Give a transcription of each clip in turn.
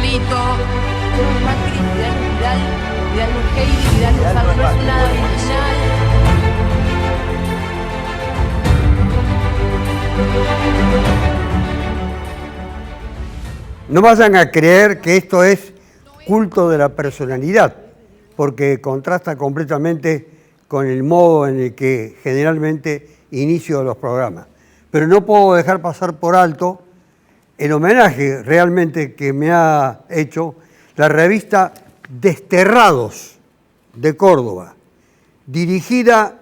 escrito. Macri, Vidal Heidi, Vidal Lozano, no es nada original. No vayan a creer que esto es culto de la personalidad, porque contrasta completamente con el modo en el que generalmente inicio los programas. Pero no puedo dejar pasar por alto el homenaje realmente que me ha hecho la revista Desterrados de Córdoba, dirigida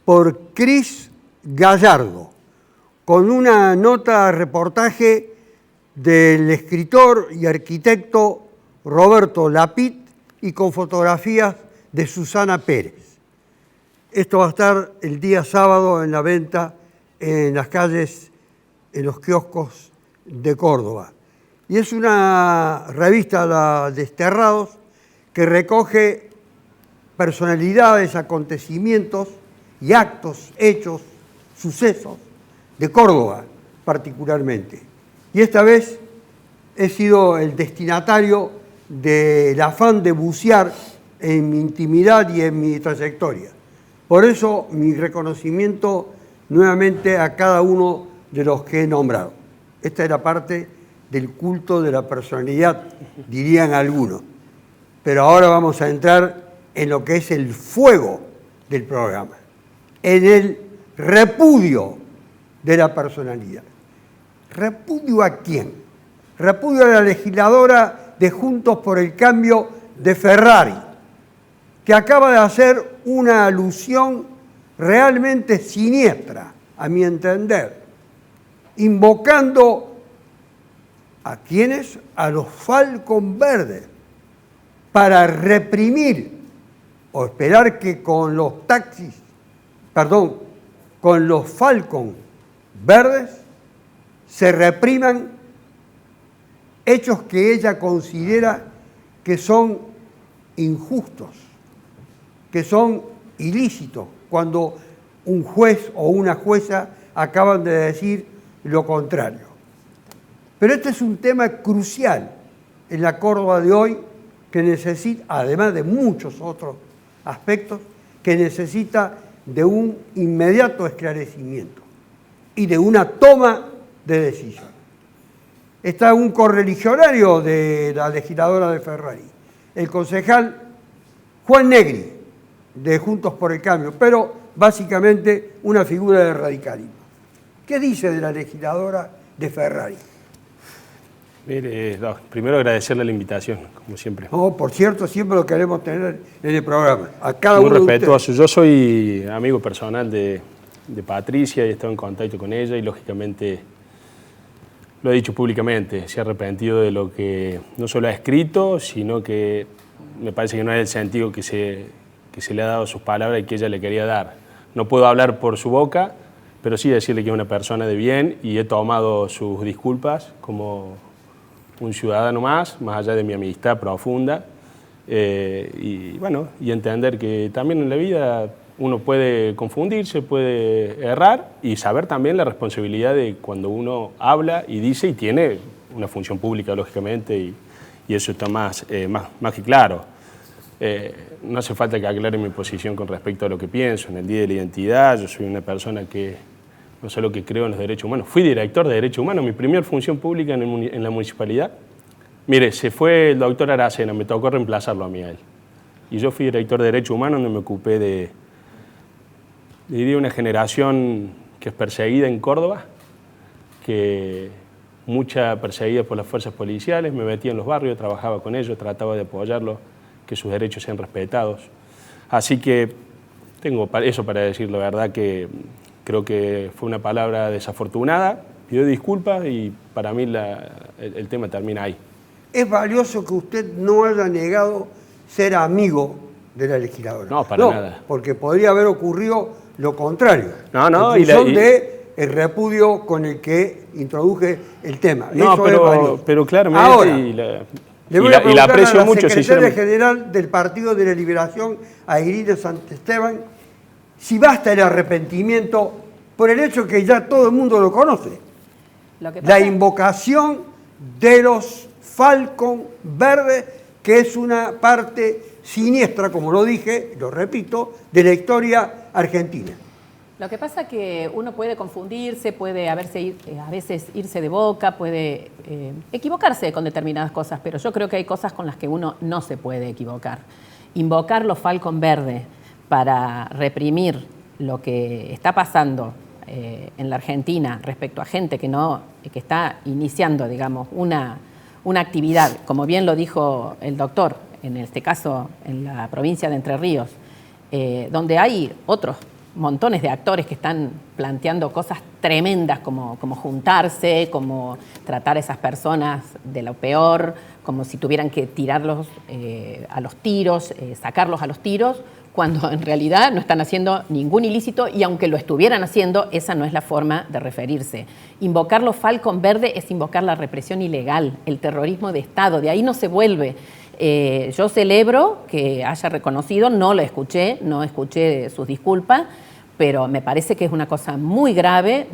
por Cris Gallardo, con una nota reportaje del escritor y arquitecto Roberto Lapid y con fotografías de Susana Pérez. Esto va a estar el día sábado en la venta en las calles, en los kioscos de Córdoba. Y es una revista, la Desterrados, que recoge personalidades, acontecimientos y actos, hechos, sucesos de Córdoba particularmente. Y esta vez he sido el destinatario del afán de bucear en mi intimidad y en mi trayectoria. Por eso mi reconocimiento nuevamente a cada uno de los que he nombrado. Esta es la parte del culto de la personalidad, dirían algunos. Pero ahora vamos a entrar en lo que es el fuego del programa, en el repudio de la personalidad. ¿Repudio a quién? Repudio a la legisladora de Juntos por el Cambio de Ferrari, que acaba de hacer una alusión realmente siniestra, a mi entender, invocando ¿a quiénes? A los Falcon Verdes, para reprimir o esperar que con los con los Falcon Verdes se repriman hechos que ella considera que son injustos, que son ilícitos, cuando un juez o una jueza acaban de decir lo contrario. Pero este es un tema crucial en la Córdoba de hoy que necesita, además de muchos otros aspectos, que necesita de un inmediato esclarecimiento y de una toma de decisión. Está un correligionario de la legisladora de Ferrari, el concejal Juan Negri, de Juntos por el Cambio, pero básicamente una figura de radicalismo. ¿Qué dice de la legisladora de Ferrari? Mire, primero agradecerle la invitación, como siempre. No, por cierto, siempre lo queremos tener en el programa. A cada Muy uno respetuoso. Yo soy amigo personal de Patricia y he estado en contacto con ella y lógicamente lo he dicho públicamente, se ha arrepentido de lo que no solo ha escrito, sino que me parece que no es el sentido que se le ha dado a sus palabras y que ella le quería dar. No puedo hablar por su boca, pero sí decirle que es una persona de bien y he tomado sus disculpas como un ciudadano más allá de mi amistad profunda, y bueno, y entender que también en la vida uno puede confundirse, puede errar y saber también la responsabilidad de cuando uno habla y dice y tiene una función pública, lógicamente, y eso está más que claro. No hace falta que aclare mi posición con respecto a lo que pienso. En el Día de la Identidad, yo soy una persona que no solo que creo en los derechos humanos, fui director de Derechos Humanos, mi primera función pública en la municipalidad. Mire, se fue el doctor Aracena, me tocó reemplazarlo a mí a él. Y yo fui director de Derechos Humanos, donde me ocupé de una generación que es perseguida en Córdoba, que mucha perseguida por las fuerzas policiales, me metía en los barrios, trabajaba con ellos, trataba de apoyarlos, que sus derechos sean respetados. Así que tengo eso para decir, la verdad que creo que fue una palabra desafortunada, pido disculpas y para mí el tema termina ahí. Es valioso que usted no haya negado ser amigo de la legisladora. No, para nada. Porque podría haber ocurrido lo contrario. No, en función de el repudio con el que introduje el tema. No, eso es valioso. pero claramente... Ahora, le voy a y la preguntar aprecio a la mucho, secretaria general del Partido de la Liberación, a Irina Santesteban, si basta el arrepentimiento por el hecho que ya todo el mundo lo conoce. La invocación de los Falcon Verde, que es una parte siniestra, como lo dije, lo repito, de la historia argentina. Lo que pasa es que uno puede confundirse, puede a veces irse de boca, puede equivocarse con determinadas cosas, pero yo creo que hay cosas con las que uno no se puede equivocar. Invocar los Falcon Verde para reprimir lo que está pasando en la Argentina respecto a gente que está iniciando, digamos, una actividad, como bien lo dijo el doctor, en este caso en la provincia de Entre Ríos, donde hay otros montones de actores que están planteando cosas tremendas como juntarse, como tratar a esas personas de lo peor, como si tuvieran que tirarlos a los tiros, sacarlos a los tiros, cuando en realidad no están haciendo ningún ilícito y aunque lo estuvieran haciendo, esa no es la forma de referirse. Invocar los Falcon Verde es invocar la represión ilegal, el terrorismo de Estado, de ahí no se vuelve. Yo celebro que haya reconocido, no escuché sus disculpas, pero me parece que es una cosa muy grave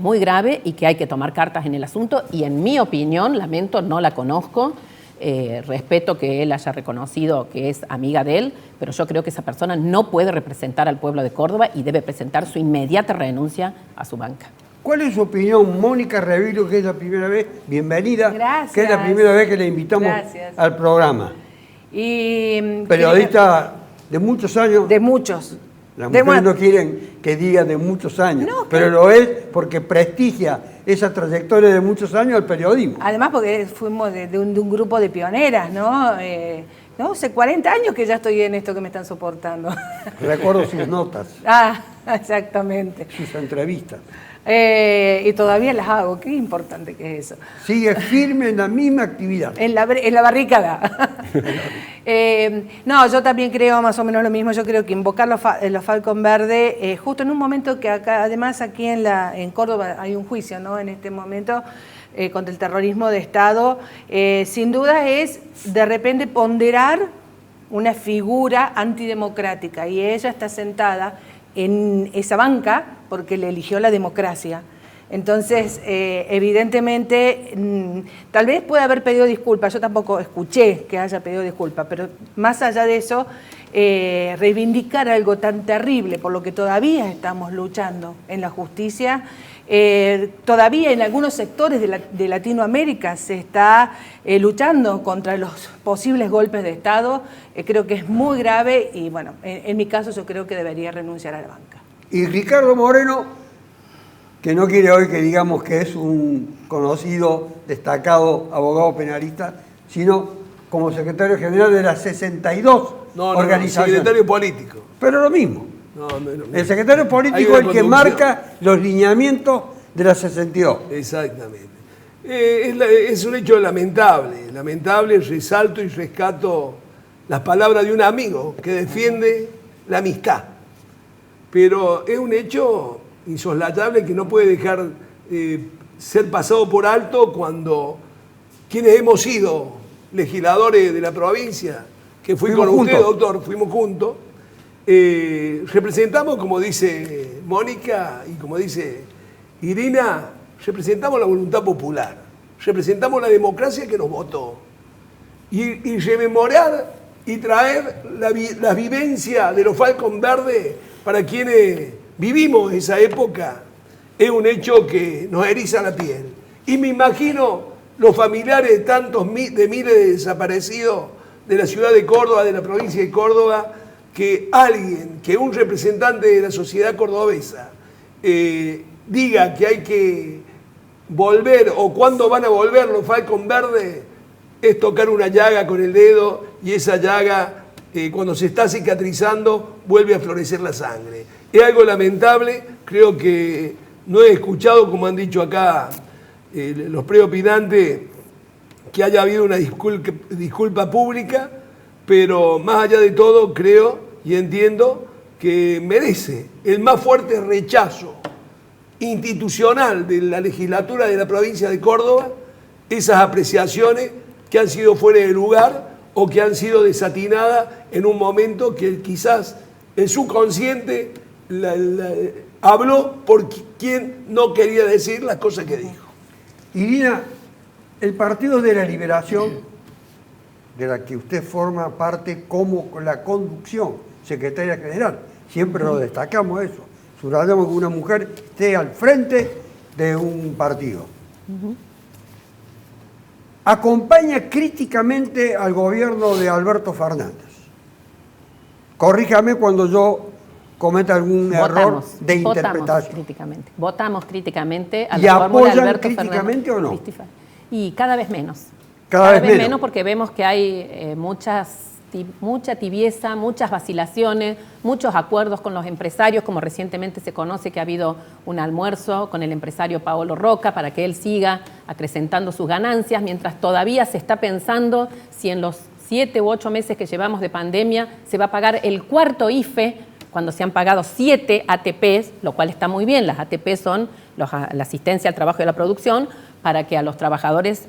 y que hay que tomar cartas en el asunto y en mi opinión, lamento, no la conozco, respeto que él haya reconocido que es amiga de él, pero yo creo que esa persona no puede representar al pueblo de Córdoba y debe presentar su inmediata renuncia a su banca. ¿Cuál es su opinión, Mónica Revilo, que es la primera vez, bienvenida, Gracias. que es la primera vez que le invitamos al programa? Periodista de muchos años. De muchos. Las mujeres no quieren que diga de muchos años, pero lo es porque prestigia esa trayectoria de muchos años al periodismo. Además porque fuimos de un grupo de pioneras, ¿no? No, hace 40 años que ya estoy en esto que me están soportando. Recuerdo sus notas. Exactamente. Sus entrevistas. Y todavía las hago, qué importante que es eso. Sigue firme en la misma actividad. En la barricada. No, yo también creo más o menos lo mismo. Yo creo que invocar los Falcon Verde, justo en un momento que acá, además aquí en Córdoba hay un juicio, ¿no? En este momento, contra el terrorismo de Estado, sin duda es de repente ponderar una figura antidemocrática y ella está sentada en esa banca porque le eligió la democracia. Entonces, evidentemente, tal vez pueda haber pedido disculpas, yo tampoco escuché que haya pedido disculpas, pero más allá de eso, reivindicar algo tan terrible por lo que todavía estamos luchando en la justicia, todavía en algunos sectores de Latinoamérica se está luchando contra los posibles golpes de Estado, creo que es muy grave y bueno, en mi caso yo creo que debería renunciar a la banca. Y Ricardo Moreno, que no quiere hoy que digamos que es un conocido, destacado abogado penalista, sino como secretario general de las 62 organizaciones. Secretario político. Pero lo mismo. No es lo mismo. El secretario político es el que marca los lineamientos de las 62. Exactamente. Es un hecho lamentable, resalto y rescato las palabras de un amigo que defiende la amistad. Pero es un hecho insoslayable que no puede dejar ser pasado por alto cuando quienes hemos sido legisladores de la provincia, que fui con usted, doctor, fuimos juntos, representamos, como dice Mónica y como dice Irina, representamos la voluntad popular, representamos la democracia que nos votó. Y rememorar y traer la vivencia de los Falcon Verde para quienes vivimos esa época es un hecho que nos eriza la piel. Y me imagino los familiares de miles de desaparecidos de la ciudad de Córdoba, de la provincia de Córdoba, que un representante de la sociedad cordobesa diga que hay que volver o cuándo van a volver los Falcon Verde, es tocar una llaga con el dedo y esa llaga, cuando se está cicatrizando, vuelve a florecer la sangre. Es algo lamentable, creo que no he escuchado, como han dicho acá los preopinantes, que haya habido una disculpa pública, pero más allá de todo creo y entiendo que merece el más fuerte rechazo institucional de la legislatura de la provincia de Córdoba esas apreciaciones que han sido fuera de lugar o que han sido desatinadas en un momento que quizás el subconsciente habló por quien no quería decir las cosas que dijo. Irina, el Partido de la Liberación de la que usted forma parte como la conducción, secretaria general. Siempre lo destacamos eso. Subrayamos que una mujer esté al frente de un partido. Acompaña críticamente al gobierno de Alberto Fernández. Corríjame cuando yo cometa algún error de interpretación. Votamos críticamente a ¿Y la fórmula de apoyan Alberto críticamente Fernández. o no? Y cada vez menos. Cada vez menos porque vemos que hay mucha tibieza, muchas vacilaciones, muchos acuerdos con los empresarios, como recientemente se conoce que ha habido un almuerzo con el empresario Paolo Roca para que él siga acrecentando sus ganancias, mientras todavía se está pensando si en los 7 u 8 meses que llevamos de pandemia se va a pagar el cuarto IFE, cuando se han pagado 7 ATPs, lo cual está muy bien. Las ATP son la asistencia al trabajo y a la producción, para que a los trabajadores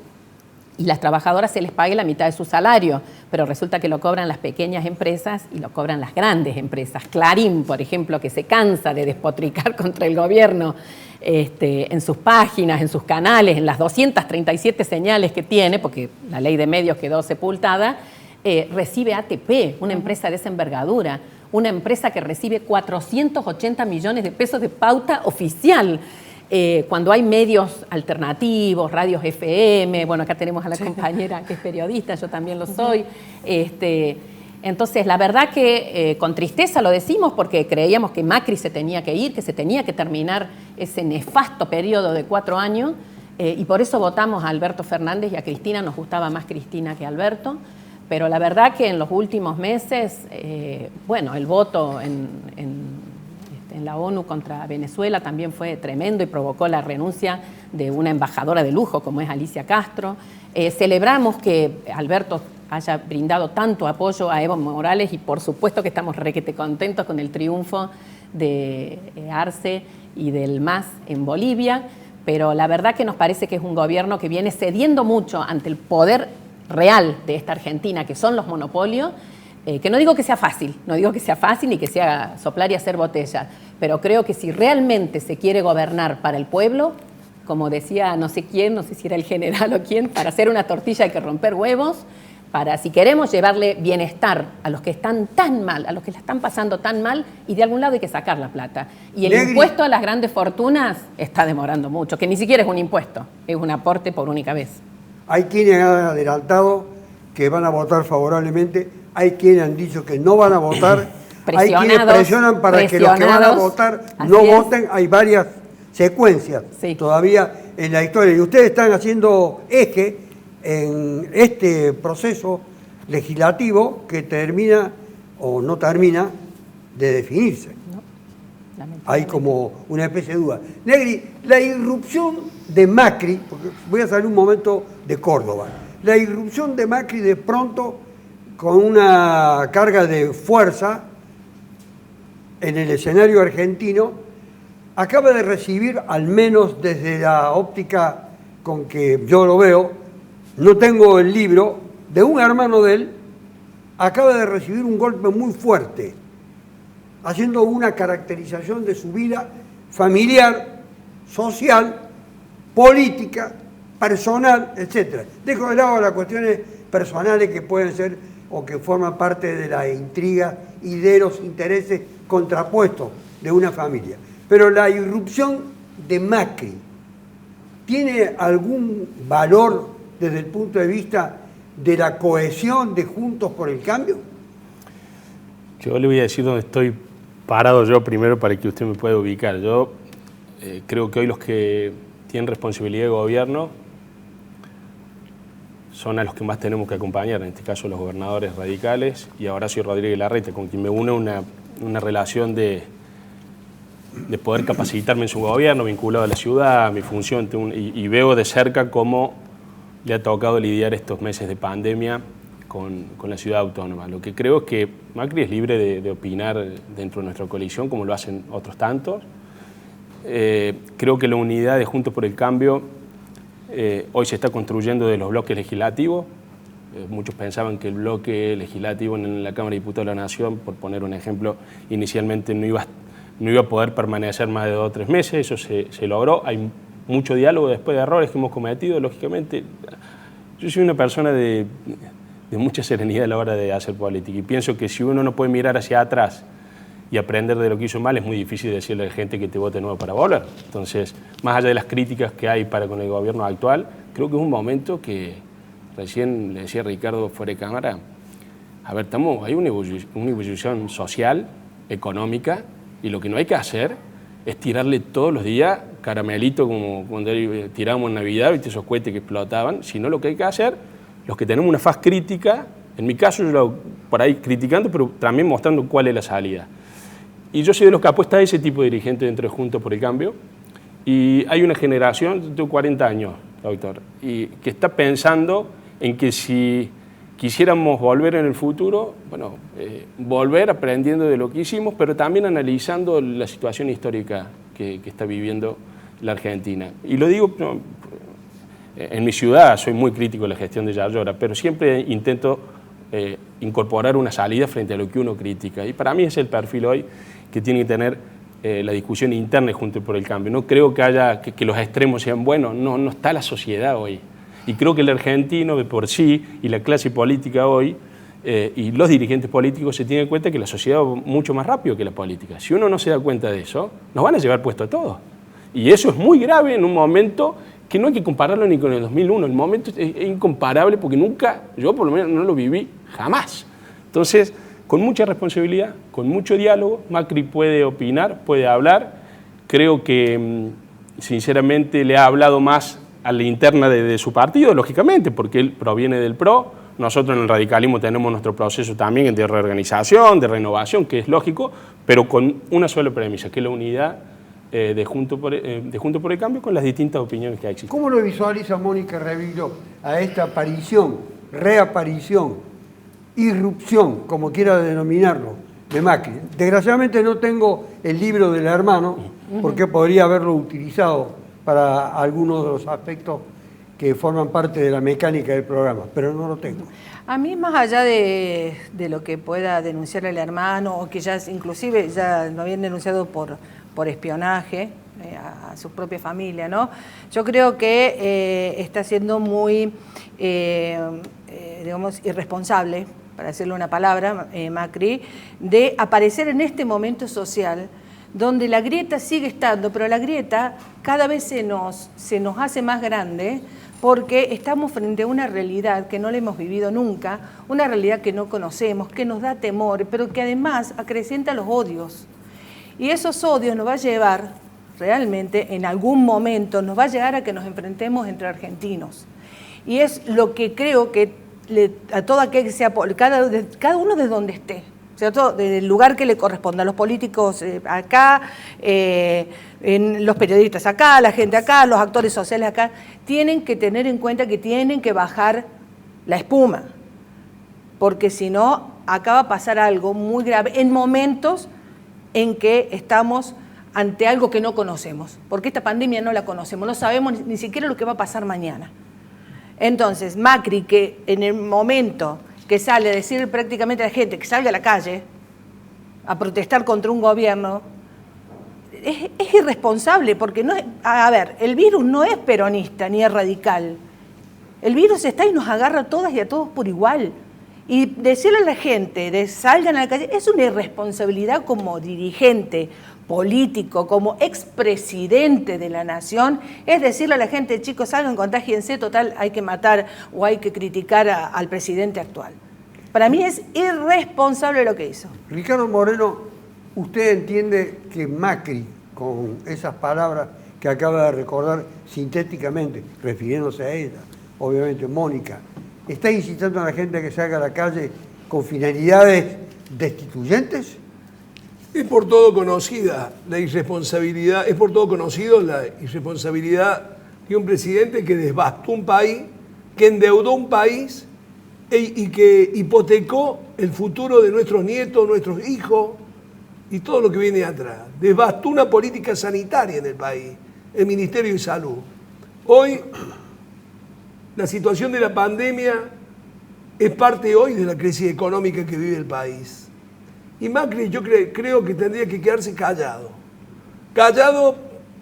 y las trabajadoras se les pague la mitad de su salario, pero resulta que lo cobran las pequeñas empresas y lo cobran las grandes empresas. Clarín, por ejemplo, que se cansa de despotricar contra el gobierno en sus páginas, en sus canales, en las 237 señales que tiene, porque la ley de medios quedó sepultada, recibe ATP, una empresa de esa envergadura, una empresa que recibe 480 millones de pesos de pauta oficial. Cuando hay medios alternativos, radios FM, bueno, acá tenemos a la compañera que es periodista, yo también lo soy. Entonces, la verdad que con tristeza lo decimos porque creíamos que Macri se tenía que ir, que se tenía que terminar ese nefasto periodo de 4 años, y por eso votamos a Alberto Fernández y a Cristina. Nos gustaba más Cristina que Alberto, pero la verdad que en los últimos meses, bueno, el voto en la ONU contra Venezuela también fue tremendo y provocó la renuncia de una embajadora de lujo como es Alicia Castro. Celebramos que Alberto haya brindado tanto apoyo a Evo Morales y por supuesto que estamos requete contentos con el triunfo de Arce y del MAS en Bolivia, pero la verdad que nos parece que es un gobierno que viene cediendo mucho ante el poder real de esta Argentina, que son los monopolios. Que no digo que sea fácil, ni que sea soplar y hacer botella, pero creo que si realmente se quiere gobernar para el pueblo, como decía no sé quién, no sé si era el general o quién, para hacer una tortilla hay que romper huevos, si queremos llevarle bienestar a los que están tan mal, a los que la están pasando tan mal, y de algún lado hay que sacar la plata. Y el impuesto a las grandes fortunas está demorando mucho, que ni siquiera es un impuesto, es un aporte por única vez. Hay quienes han adelantado que van a votar favorablemente, hay quienes han dicho que no van a votar, hay quienes presionan para que los que van a votar no voten, hay varias secuencias todavía en la historia. Y ustedes están haciendo eje en este proceso legislativo que termina o no termina de definirse. Hay como una especie de duda. Negri, la irrupción de Macri, porque voy a salir un momento de Córdoba, la irrupción de Macri de pronto con una carga de fuerza en el escenario argentino, acaba de recibir, al menos desde la óptica con que yo lo veo, no tengo el libro, de un hermano de él, acaba de recibir un golpe muy fuerte, haciendo una caracterización de su vida familiar, social, política, personal, etc. Dejo de lado las cuestiones personales que pueden ser o que forman parte de la intriga y de los intereses contrapuestos de una familia. Pero la irrupción de Macri tiene algún valor desde el punto de vista de la cohesión de Juntos por el Cambio. Yo le voy a decir dónde estoy parado yo primero para que usted me pueda ubicar. Yo creo que hoy los que tienen responsabilidad de gobierno son a los que más tenemos que acompañar, en este caso los gobernadores radicales y a Horacio Rodríguez Larreta, con quien me une una relación de poder capacitarme en su gobierno, vinculado a la ciudad, a mi función, y veo de cerca cómo le ha tocado lidiar estos meses de pandemia con la ciudad autónoma. Lo que creo es que Macri es libre de opinar dentro de nuestra coalición, como lo hacen otros tantos. Creo que la unidad de Juntos por el Cambio hoy se está construyendo de los bloques legislativos. Muchos pensaban que el bloque legislativo en la Cámara de Diputados de la Nación, por poner un ejemplo, inicialmente no iba a poder permanecer más de 2 o 3 meses. Eso se logró. Hay mucho diálogo después de errores que hemos cometido, lógicamente. Yo soy una persona de de mucha serenidad a la hora de hacer política. Y pienso que si uno no puede mirar hacia atrás y aprender de lo que hizo mal, es muy difícil decirle a la gente que te vote nuevo para volver. Entonces, más allá de las críticas que hay para con el gobierno actual, creo que es un momento que, recién le decía Ricardo fuera de cámara, a ver, hay una evolución social, económica, y lo que no hay que hacer es tirarle todos los días caramelito como cuando tirábamos en Navidad, ¿viste? Esos cohetes que explotaban, sino lo que hay que hacer, los que tenemos una faz crítica, en mi caso yo lo por ahí criticando, pero también mostrando cuál es la salida. Y yo soy de los que apuesta a ese tipo de dirigente dentro de Juntos por el Cambio, y hay una generación, yo tengo 40 años, doctor, y que está pensando en que si quisiéramos volver en el futuro, bueno, volver aprendiendo de lo que hicimos, pero también analizando la situación histórica que está viviendo la Argentina. Y lo digo, no, en mi ciudad soy muy crítico de la gestión de Yayora, pero siempre intento incorporar una salida frente a lo que uno critica. Y para mí es el perfil hoy que tiene que tener la discusión interna Juntos por el Cambio. No creo que los extremos sean buenos, no está la sociedad hoy. Y creo que el argentino de por sí y la clase política hoy y los dirigentes políticos se tienen cuenta que la sociedad va mucho más rápido que la política. Si uno no se da cuenta de eso, nos van a llevar puesto a todos. Y eso es muy grave en un momento que no hay que compararlo ni con el 2001. El momento es incomparable porque nunca, yo por lo menos no lo viví jamás. Entonces, con mucha responsabilidad, con mucho diálogo, Macri puede opinar, puede hablar. Creo que, sinceramente, le ha hablado más a la interna de su partido, lógicamente, porque él proviene del PRO. Nosotros en el radicalismo tenemos nuestro proceso también de reorganización, de renovación, que es lógico, pero con una sola premisa, que es la unidad de Juntos por el Cambio con las distintas opiniones que existen. ¿Cómo lo visualiza Mónica Reviglio a esta aparición, reaparición, irrupción, como quiera denominarlo, de Macri? Desgraciadamente no tengo el libro del hermano, porque podría haberlo utilizado para algunos de los aspectos que forman parte de la mecánica del programa, pero no lo tengo. A mí, más allá de lo que pueda denunciar el hermano, o que ya inclusive ya lo habían denunciado por espionaje a su propia familia, ¿no? Yo creo que está siendo muy, digamos, irresponsable, para decirle una palabra, Macri, de aparecer en este momento social donde la grieta sigue estando, pero la grieta cada vez se nos hace más grande porque estamos frente a una realidad que no la hemos vivido nunca, una realidad que no conocemos, que nos da temor, pero que además acrecienta los odios. Y esos odios nos va a llevar, realmente, en algún momento, nos va a llegar a que nos enfrentemos entre argentinos. Y es lo que creo que a todo aquel que sea, cada uno de donde esté, ¿cierto? Del lugar que le corresponda, a los políticos acá, los periodistas acá, la gente acá, los actores sociales acá, tienen que tener en cuenta que tienen que bajar la espuma, porque si no, acá va a pasar algo muy grave en momentos en que estamos ante algo que no conocemos, porque esta pandemia no la conocemos, no sabemos ni siquiera lo que va a pasar mañana. Entonces, Macri, que en el momento que sale a decir prácticamente a la gente que salga a la calle a protestar contra un gobierno, es irresponsable, porque no es, a ver, el virus no es peronista ni es radical. El virus está y nos agarra a todas y a todos por igual. Y decirle a la gente de salgan a la calle es una irresponsabilidad como dirigente político, como expresidente de la nación, es decirle a la gente, chicos, salgan, contágiense, total, hay que matar o hay que criticar al presidente actual. Para mí es irresponsable lo que hizo. Ricardo Moreno, ¿usted entiende que Macri, con esas palabras que acaba de recordar sintéticamente, refiriéndose a ella, obviamente Mónica, está incitando a la gente a que salga a la calle con finalidades destituyentes? Es por todo conocida la irresponsabilidad, es por todo conocido la irresponsabilidad de un presidente que devastó un país, que endeudó un país y que hipotecó el futuro de nuestros nietos, nuestros hijos y todo lo que viene atrás. Devastó una política sanitaria en el país, el Ministerio de Salud. Hoy, la situación de la pandemia es parte hoy de la crisis económica que vive el país. Y Macri yo creo que tendría que quedarse callado. Callado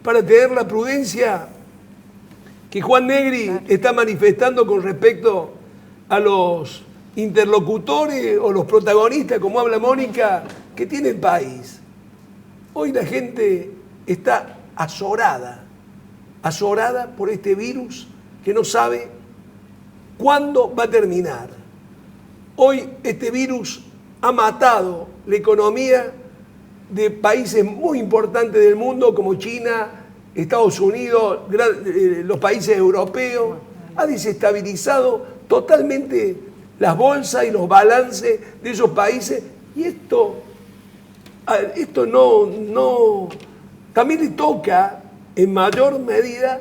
para tener la prudencia que Juan Negri está manifestando con respecto a los interlocutores o los protagonistas, como habla Mónica, que tiene el país. Hoy la gente está azorada por este virus que no sabe cuándo va a terminar. Hoy este virus ha matado la economía de países muy importantes del mundo como China, Estados Unidos, los países europeos. Ha desestabilizado totalmente las bolsas y los balances de esos países. Y esto no también le toca en mayor medida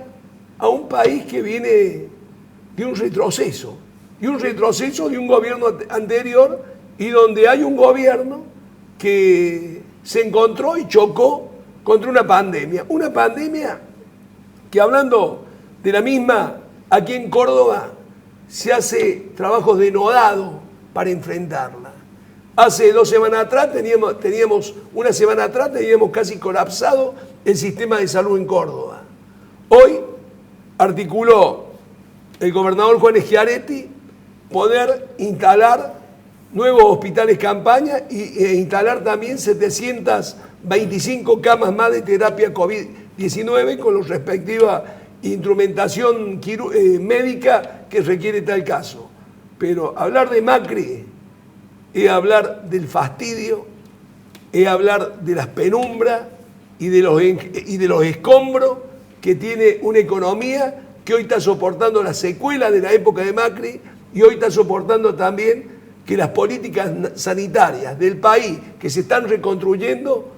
a un país que viene de un retroceso de un gobierno anterior, y donde hay un gobierno que se encontró y chocó contra una pandemia que, hablando de la misma, aquí en Córdoba se hace trabajos denodados para enfrentarla. Hace 2 semanas atrás teníamos casi colapsado el sistema de salud en Córdoba. Hoy articuló el gobernador Juan Schiaretti poder instalar nuevos hospitales campaña e instalar también 725 camas más de terapia COVID-19 con la respectiva instrumentación médica que requiere tal caso. Pero hablar de Macri es hablar del fastidio, es hablar de las penumbras y de los escombros que tiene una economía que hoy está soportando las secuelas de la época de Macri, y hoy está soportando también que las políticas sanitarias del país que se están reconstruyendo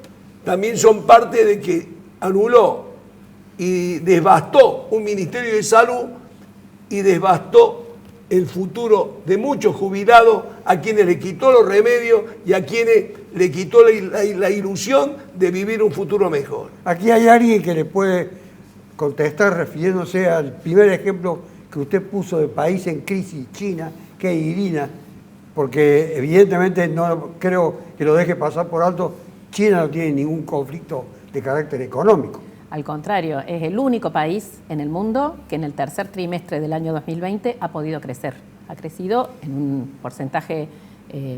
también son parte de que anuló y devastó un Ministerio de Salud y devastó el futuro de muchos jubilados, a quienes le quitó los remedios y a quienes le quitó la ilusión de vivir un futuro mejor. Aquí hay alguien que le puede contestar refiriéndose al primer ejemplo que usted puso de país en crisis, China, que es Irina, porque evidentemente no creo que lo deje pasar por alto. China no tiene ningún conflicto de carácter económico. Al contrario, es el único país en el mundo que en el tercer trimestre del año 2020 ha podido crecer. Ha crecido en un porcentaje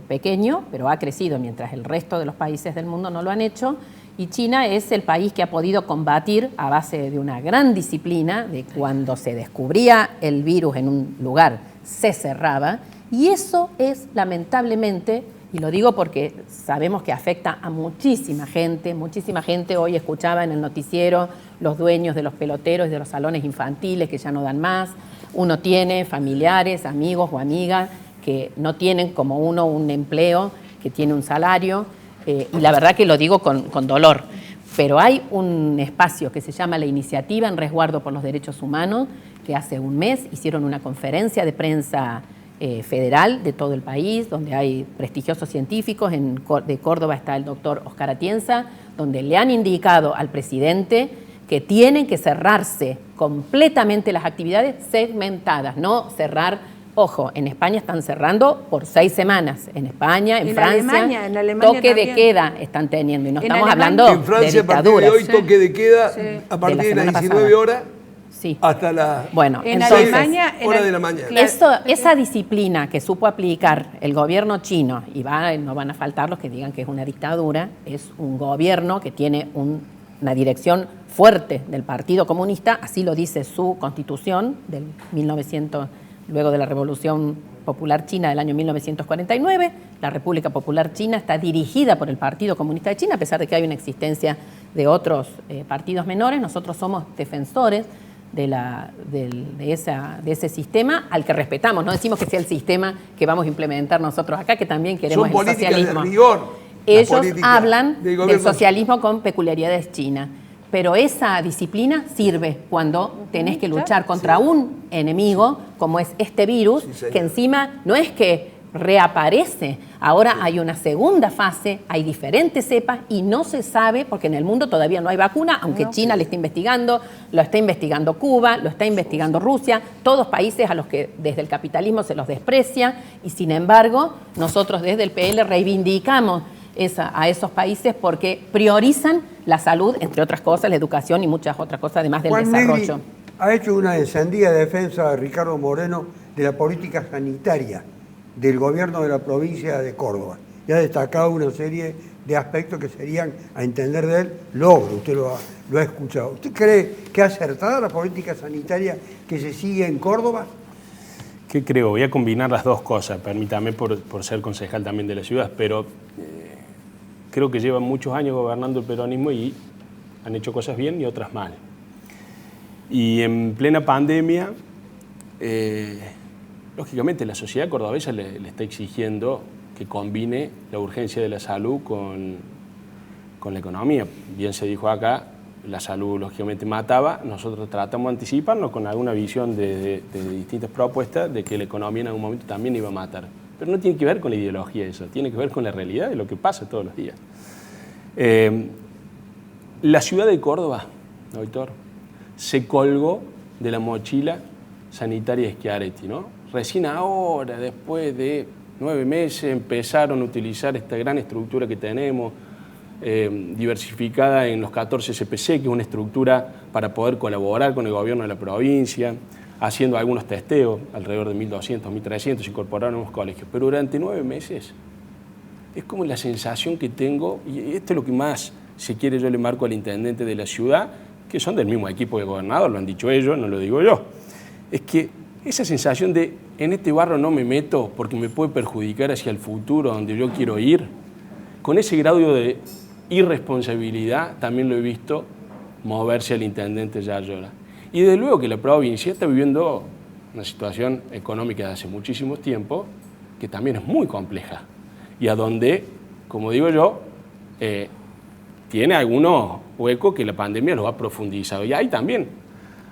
pequeño, pero ha crecido, mientras el resto de los países del mundo no lo han hecho. Y China es el país que ha podido combatir a base de una gran disciplina, de cuando se descubría el virus en un lugar, se cerraba. Y eso es, lamentablemente, y lo digo porque sabemos que afecta a muchísima gente. Hoy escuchaba en el noticiero los dueños de los peloteros y de los salones infantiles que ya no dan más. Uno tiene familiares, amigos o amigas que no tienen como uno un empleo, que tiene un salario, y la verdad que lo digo con dolor. Pero hay un espacio que se llama la Iniciativa en Resguardo por los Derechos Humanos, que hace un mes hicieron una conferencia de prensa federal de todo el país, donde hay prestigiosos científicos. De Córdoba está el doctor Oscar Atienza, donde le han indicado al presidente que tienen que cerrarse completamente las actividades segmentadas, no cerrar. Ojo, en España están cerrando por 6 semanas. En España, en Francia, en Alemania toque también. de queda están teniendo. Y no En estamos Alemania. hablando En Francia, de a partir de dictaduras. hoy, toque de queda a partir de De la las semana 19 pasada. horas Sí. hasta las Bueno, En entonces, Alemania, hora de la mañana. Claro. esa disciplina que supo aplicar el gobierno chino, y no van a faltar los que digan que es una dictadura, es un gobierno que tiene una dirección fuerte del Partido Comunista, así lo dice su constitución del 1900, luego de la Revolución Popular China del año 1949. La República Popular China está dirigida por el Partido Comunista de China, a pesar de que hay una existencia de otros partidos menores. Nosotros somos defensores de ese sistema al que respetamos. No decimos que sea el sistema que vamos a implementar nosotros acá, que también queremos Son el políticas socialismo. de rigor. Ellos políticas hablan del gobierno socialismo con peculiaridades chinas, pero esa disciplina sirve cuando tenés que luchar contra un enemigo como es este virus, señor. que encima no es que reaparece. Ahora hay una segunda fase, hay diferentes cepas y no se sabe, porque en el mundo todavía no hay vacuna, aunque China le está investigando, lo está investigando Cuba, lo está investigando Rusia, todos países a los que desde el capitalismo se los desprecia, y sin embargo nosotros desde el PL reivindicamos a esos países porque priorizan la salud, entre otras cosas, la educación y muchas otras cosas, además del Juan desarrollo. Negri ha hecho una encendida defensa de Ricardo Moreno de la política sanitaria del gobierno de la provincia de Córdoba y ha destacado una serie de aspectos que serían, a entender de él, logro. Usted lo ha escuchado. ¿Usted cree que es acertada la política sanitaria que se sigue en Córdoba? ¿Qué creo? Voy a combinar las dos cosas, permítame por ser concejal también de la ciudad, pero creo que llevan muchos años gobernando el peronismo y han hecho cosas bien y otras mal. Y en plena pandemia, lógicamente la sociedad cordobesa le está exigiendo que combine la urgencia de la salud con la economía. Bien se dijo acá, la salud lógicamente mataba, nosotros tratamos de anticiparnos con alguna visión de distintas propuestas de que la economía en algún momento también iba a matar. Pero no tiene que ver con la ideología eso, tiene que ver con la realidad de lo que pasa todos los días. La ciudad de Córdoba, doctor, se colgó de la mochila sanitaria de Schiaretti, ¿no? Recién ahora, después de 9 meses, empezaron a utilizar esta gran estructura que tenemos, diversificada en los 14 CPC, que es una estructura para poder colaborar con el gobierno de la provincia, haciendo algunos testeos, alrededor de 1.200, 1.300, incorporaron a los colegios. Pero durante 9 meses es como la sensación que tengo, y esto es lo que más, si quiere, yo le marco al intendente de la ciudad, que son del mismo equipo del gobernador, lo han dicho ellos, no lo digo yo, es que esa sensación de en este barro no me meto porque me puede perjudicar hacia el futuro donde yo quiero ir, con ese grado de irresponsabilidad también lo he visto moverse al intendente Yarlora. Y desde luego que la provincia está viviendo una situación económica de hace muchísimo tiempo que también es muy compleja y a donde, como digo yo, tiene algunos huecos que la pandemia los ha profundizado y ahí también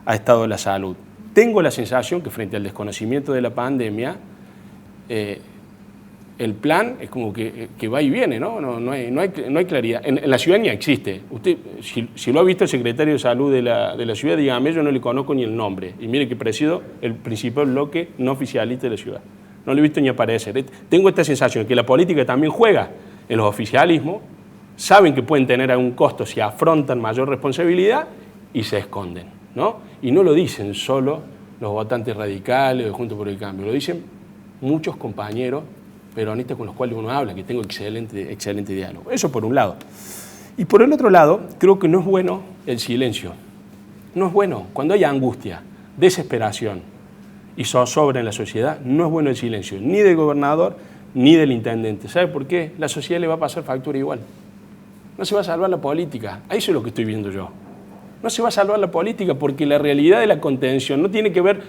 ha estado la salud. Tengo la sensación que frente al desconocimiento de la pandemia, el plan es como que va y viene, ¿no? No hay claridad. En la ciudad ni existe. Usted, si lo ha visto el secretario de Salud de la ciudad, dígame, yo no le conozco ni el nombre. Y mire que presido el principal bloque no oficialista de la ciudad. No lo he visto ni aparecer. Tengo esta sensación de que la política también juega en los oficialismos, saben que pueden tener algún costo si afrontan mayor responsabilidad y se esconden, ¿no? Y no lo dicen solo los votantes radicales o Juntos por el Cambio, lo dicen muchos compañeros peronistas con los cuales uno habla, que tengo excelente diálogo. Eso por un lado. Y por el otro lado, creo que no es bueno el silencio. No es bueno. Cuando hay angustia, desesperación y zozobra en la sociedad, no es bueno el silencio, ni del gobernador ni del intendente. ¿Sabe por qué? La sociedad le va a pasar factura igual. No se va a salvar la política. Eso es lo que estoy viendo yo. No se va a salvar la política porque la realidad de la contención no tiene que ver,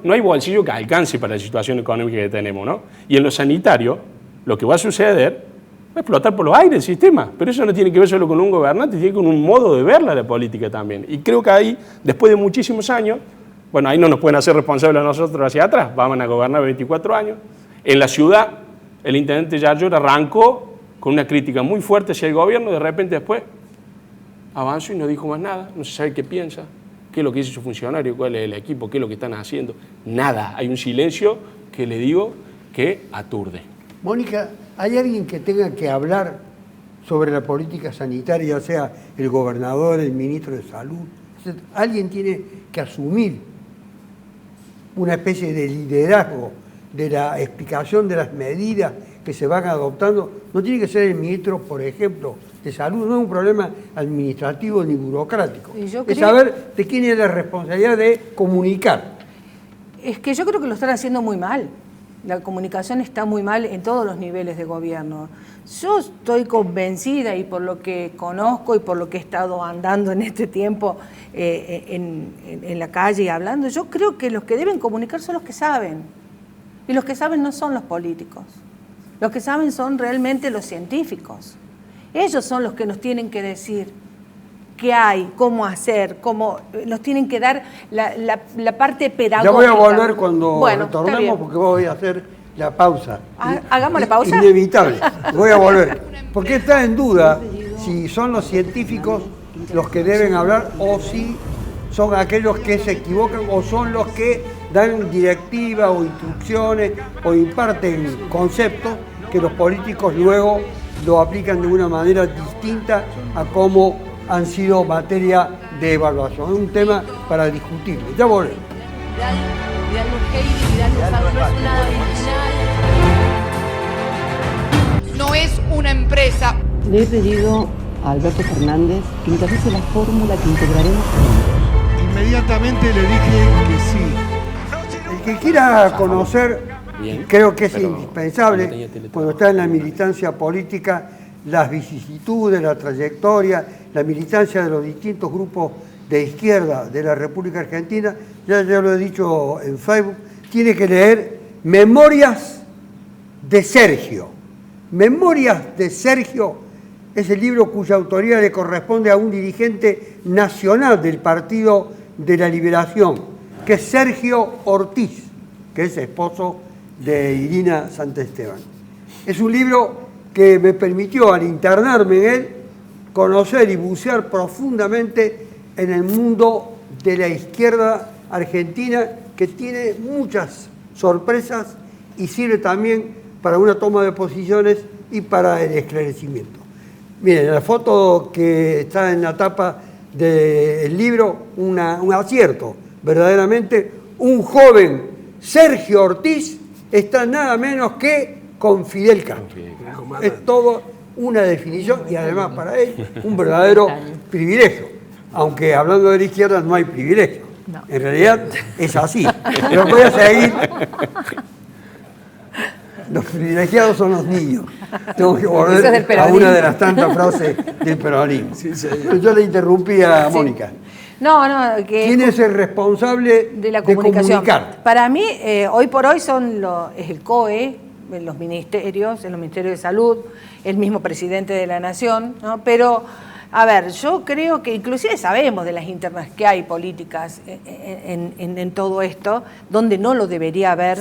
no hay bolsillo que alcance para la situación económica que tenemos, ¿no? Y en lo sanitario, lo que va a suceder va a explotar por los aires el sistema, pero eso no tiene que ver solo con un gobernante, tiene que ver con un modo de verla la política también. Y creo que ahí, después de muchísimos años, bueno, ahí no nos pueden hacer responsables a nosotros hacia atrás, van a gobernar 24 años. En la ciudad, el intendente Yarlora arrancó con una crítica muy fuerte hacia el gobierno, de repente después avanzó y no dijo más nada, no se sabe qué piensa, qué es lo que dice su funcionario, cuál es el equipo, qué es lo que están haciendo, nada, hay un silencio que le digo que aturde. Mónica, ¿hay alguien que tenga que hablar sobre la política sanitaria, o sea, el gobernador, el ministro de Salud? ¿Alguien tiene que asumir una especie de liderazgo de la explicación de las medidas que se van adoptando? No tiene que ser el ministro, por ejemplo, de Salud, no es un problema administrativo ni burocrático. Es saber de quién es la responsabilidad de comunicar. Es que yo creo que lo están haciendo muy mal. La comunicación está muy mal en todos los niveles de gobierno. Yo estoy convencida, y por lo que conozco y por lo que he estado andando en este tiempo en la calle y hablando, yo creo que los que deben comunicar son los que saben. Y los que saben no son los políticos. Los que saben son realmente los científicos. Ellos son los que nos tienen que decir qué hay, cómo hacer, nos tienen que dar la parte pedagógica. Ya voy a volver cuando retornemos porque voy a hacer la pausa. ¿Hagamos la pausa? Inevitable. Voy a volver. Porque está en duda si son los científicos los que deben hablar o si son aquellos que se equivocan o son los que dan directivas o instrucciones o imparten conceptos que los políticos luego lo aplican de una manera distinta a cómo han sido materia de evaluación. Es un tema para discutirlo. Ya volvemos. Vidal Heidi, Vidal Luzano no es nada original. Le he pedido a Alberto Fernández que encabece la fórmula que integraremos juntos. Inmediatamente le dije que sí. El que quiera conocer, Bien, creo que es pero indispensable, no tenía teletrabajo. cuando está en la militancia política, las vicisitudes, la trayectoria, la militancia de los distintos grupos de izquierda de la República Argentina, ya lo he dicho en Facebook, tiene que leer Memorias de Sergio. Memorias de Sergio es el libro cuya autoría le corresponde a un dirigente nacional del Partido de la Liberación, que es Sergio Ortiz, que es esposo de Irina Santisteban. Es un libro que me permitió, al internarme en él, conocer y bucear profundamente en el mundo de la izquierda argentina, que tiene muchas sorpresas y sirve también para una toma de posiciones y para el esclarecimiento. Miren, la foto que está en la tapa del libro, un acierto, verdaderamente, un joven Sergio Ortiz está nada menos que con Fidel Castro. Es todo una definición y además para él un verdadero privilegio. Aunque hablando de la izquierda no hay privilegio. No. En realidad es así. Pero voy a seguir. Los privilegiados son los niños. Tengo que Eso es del volver a peronismo. una de las tantas frases del peronismo. Yo le interrumpí a Mónica. No, que ¿Quién es el responsable de la comunicación? comunicar? Para mí, hoy por hoy es el COE, en los ministerios de Salud, el mismo presidente de la Nación, ¿no? Pero, a ver, yo creo que inclusive sabemos de las internas que hay políticas en todo esto, donde no lo debería haber,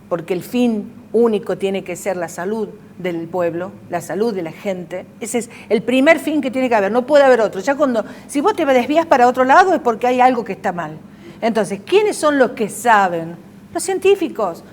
porque el fin único tiene que ser la salud del pueblo, la salud de la gente. Ese es el primer fin que tiene que haber, no puede haber otro. Ya si vos te desvías para otro lado es porque hay algo que está mal. Entonces, ¿quiénes son los que saben? Los científicos.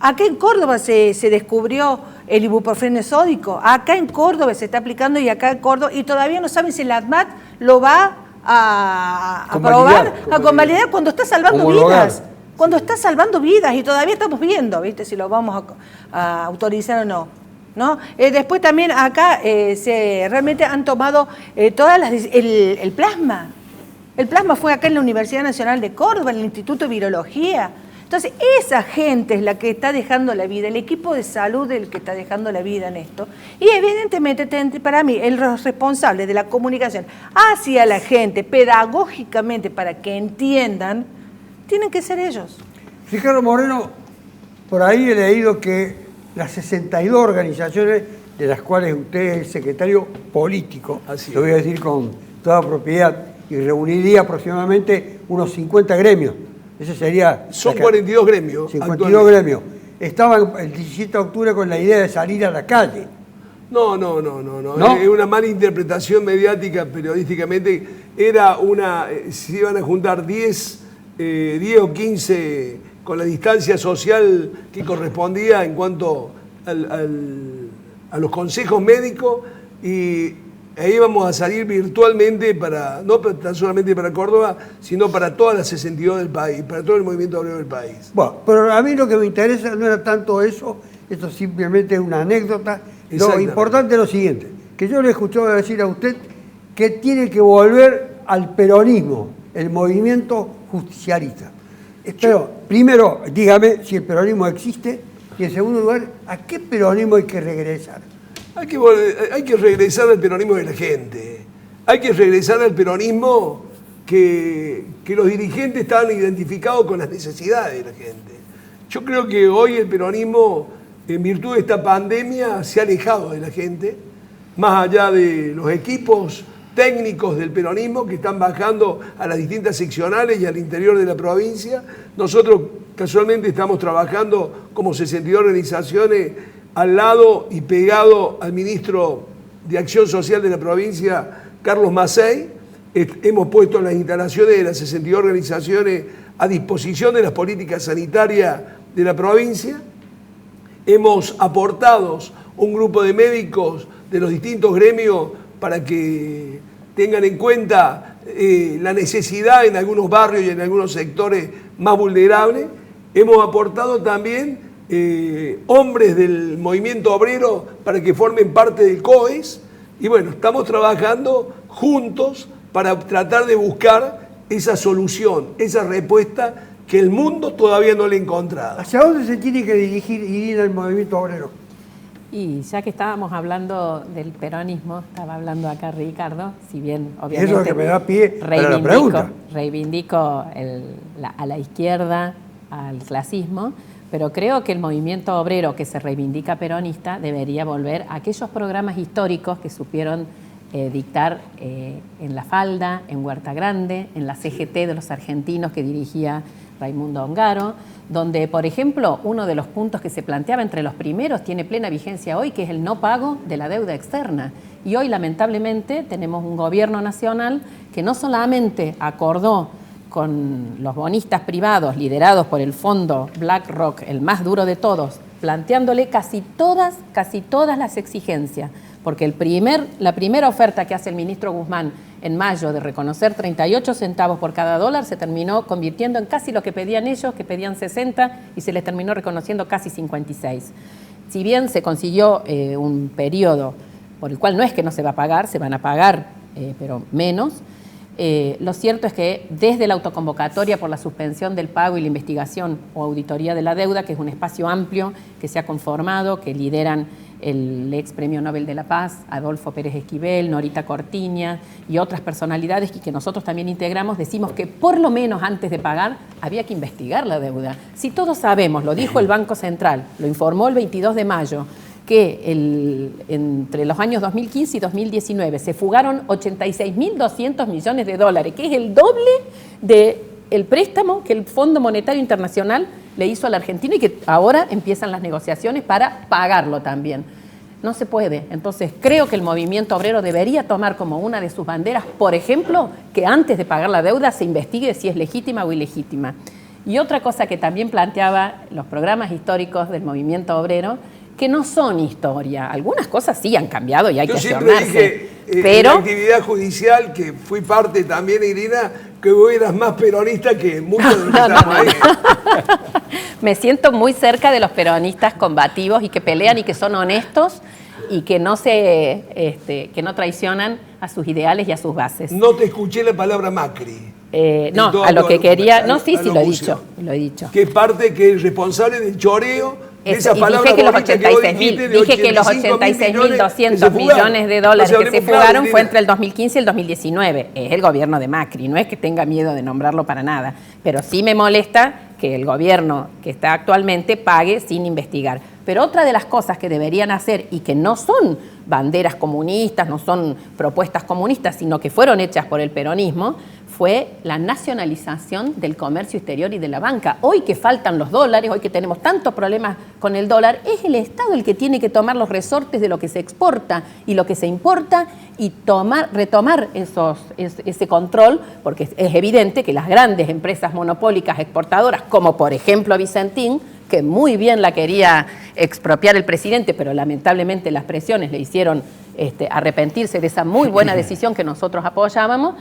Acá en Córdoba se descubrió el ibuprofeno sódico, acá en Córdoba se está aplicando y acá en Córdoba, y todavía no saben si la ADMAT lo va a aprobar, a convalidar cuando está salvando vidas. Cuando está salvando vidas y todavía estamos viendo, ¿viste? Si lo vamos a autorizar o no. ¿No? Después también acá realmente han tomado el plasma. El plasma fue acá en la Universidad Nacional de Córdoba, en el Instituto de Virología. Entonces, esa gente es la que está dejando la vida, el equipo de salud es el que está dejando la vida en esto. Y evidentemente, para mí, el responsable de la comunicación hacia la gente, pedagógicamente, para que entiendan, tienen que ser ellos. Ricardo Moreno, por ahí he leído que las 62 organizaciones de las cuales usted es el secretario político, lo voy a decir con toda propiedad, y reuniría aproximadamente unos 50 gremios. Ese sería... Son 42 gremios. 52 gremios. Estaban el 17 de octubre con la idea de salir a la calle. No. Es una mala interpretación mediática, periodísticamente. Se iban a juntar 10 o 15 con la distancia social que correspondía en cuanto a los consejos médicos, y ahí íbamos a salir virtualmente no tan solamente para Córdoba, sino para todas las 62 del país, para todo el movimiento obrero del país. Bueno, pero a mí lo que me interesa no era tanto eso, esto simplemente es una anécdota. Lo importante es lo siguiente, que yo le he escuchado decir a usted que tiene que volver al peronismo, el movimiento justicialista. Pero primero, dígame si el peronismo existe, y en segundo lugar, ¿a qué peronismo hay que regresar? Hay que regresar al peronismo de la gente. Hay que regresar al peronismo que los dirigentes estaban identificados con las necesidades de la gente. Yo creo que hoy el peronismo, en virtud de esta pandemia, se ha alejado de la gente, más allá de los equipos técnicos del peronismo que están bajando a las distintas seccionales y al interior de la provincia. Nosotros casualmente estamos trabajando como 62 organizaciones al lado y pegado al ministro de Acción Social de la provincia, Carlos Macei. Hemos puesto las instalaciones de las 62 organizaciones a disposición de las políticas sanitarias de la provincia. Hemos aportado un grupo de médicos de los distintos gremios para que tengan en cuenta la necesidad en algunos barrios y en algunos sectores más vulnerables. Hemos aportado también hombres del movimiento obrero para que formen parte del COES, Y bueno, estamos trabajando juntos para tratar de buscar esa solución, esa respuesta que el mundo todavía no le ha encontrado. ¿Hacia dónde se tiene que dirigir Irina el movimiento obrero? Y ya que estábamos hablando del peronismo, estaba hablando acá Ricardo, si bien obviamente Eso es lo que me da pie para la pregunta. reivindico a la izquierda, al clasismo, pero creo que el movimiento obrero que se reivindica peronista debería volver a aquellos programas históricos que supieron dictar en La Falda, en Huerta Grande, en la CGT de los argentinos que dirigía Raimundo Ongaro, donde, por ejemplo, uno de los puntos que se planteaba entre los primeros tiene plena vigencia hoy, que es el no pago de la deuda externa. Y hoy, lamentablemente, tenemos un gobierno nacional que no solamente acordó con los bonistas privados liderados por el fondo BlackRock, el más duro de todos, planteándole casi todas las exigencias, porque la primera oferta que hace el ministro Guzmán en mayo de reconocer 38 centavos por cada dólar se terminó convirtiendo en casi lo que pedían ellos, que pedían 60, y se les terminó reconociendo casi 56. Si bien se consiguió un periodo por el cual no es que no se va a pagar, se van a pagar, pero menos, lo cierto es que desde la autoconvocatoria por la suspensión del pago y la investigación o auditoría de la deuda, que es un espacio amplio que se ha conformado, que lideran el ex Premio Nobel de la Paz, Adolfo Pérez Esquivel, Norita Cortiña y otras personalidades y que nosotros también integramos, decimos que por lo menos antes de pagar había que investigar la deuda. Si todos sabemos, lo dijo el Banco Central, lo informó el 22 de mayo, que entre los años 2015 y 2019 se fugaron 86.200 millones de dólares, que es el doble del préstamo que el Fondo Monetario Internacional le hizo a la Argentina y que ahora empiezan las negociaciones para pagarlo también. No se puede. Entonces, creo que el movimiento obrero debería tomar como una de sus banderas, por ejemplo, que antes de pagar la deuda se investigue si es legítima o ilegítima. Y otra cosa que también planteaba los programas históricos del movimiento obrero, que no son historia. Algunas cosas sí han cambiado y hay que ayornarse. Yo siempre dije, pero en la actividad judicial, que fui parte también, Irina, que vos eras más peronista que muchos de los que estamos ahí. Me siento muy cerca de los peronistas combativos y que pelean y que son honestos y que no traicionan a sus ideales y a sus bases. No te escuché la palabra Macri. No, a lo que quería... No, sí, lo he dicho. Que es parte que es responsable del choreo. Esa palabra dije que los 86.200 millones de dólares que se fugaron fue entre el 2015 y el 2019. Es el gobierno de Macri, no es que tenga miedo de nombrarlo para nada. Pero sí me molesta que el gobierno que está actualmente pague sin investigar. Pero otra de las cosas que deberían hacer y que no son banderas comunistas, no son propuestas comunistas, sino que fueron hechas por el peronismo, fue la nacionalización del comercio exterior y de la banca. Hoy que faltan los dólares, hoy que tenemos tantos problemas con el dólar, es el Estado el que tiene que tomar los resortes de lo que se exporta y lo que se importa y retomar ese control, porque es evidente que las grandes empresas monopólicas exportadoras, como por ejemplo Vicentín, que muy bien la quería expropiar el presidente, pero lamentablemente las presiones le hicieron arrepentirse de esa muy buena decisión que nosotros apoyábamos,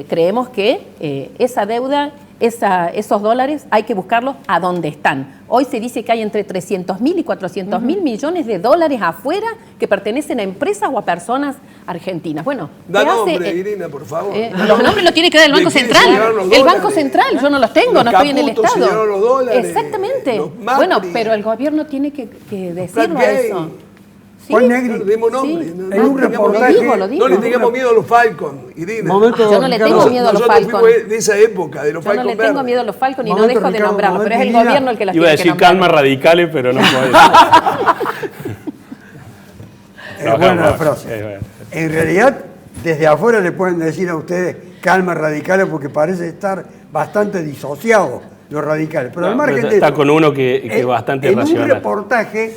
creemos que esa deuda, esos dólares hay que buscarlos a donde están. Hoy se dice que hay entre 300.000 y 400.000 millones de dólares afuera que pertenecen a empresas o a personas argentinas. Bueno, da nombre, Irina, por favor. Los nombres los tiene que dar el Banco Central. El Banco Central, yo no los tengo, no estoy en el Estado. Los dólares, exactamente. Bueno, pero el gobierno tiene que decirlo a eso. ¿Sí? Juan Negri, demos nombre. Sí. En un reportaje, lo digo. No le tengamos miedo a los Falcon, Irina. Yo no le tengo miedo a los Falcon. Nosotros fuimos de esa época, de los Falcon. Yo no le tengo miedo a los Falcon y no dejo de nombrarlos, pero es el gobierno el que los tiene que nombrar. Iba a decir calma radicales, pero no puedo decir. Es buena la frase. En realidad, desde afuera le pueden decir a ustedes calma radicales porque parece estar bastante disociado los radicales. Pero al margen de está eso, con uno que es bastante racional. En un reportaje,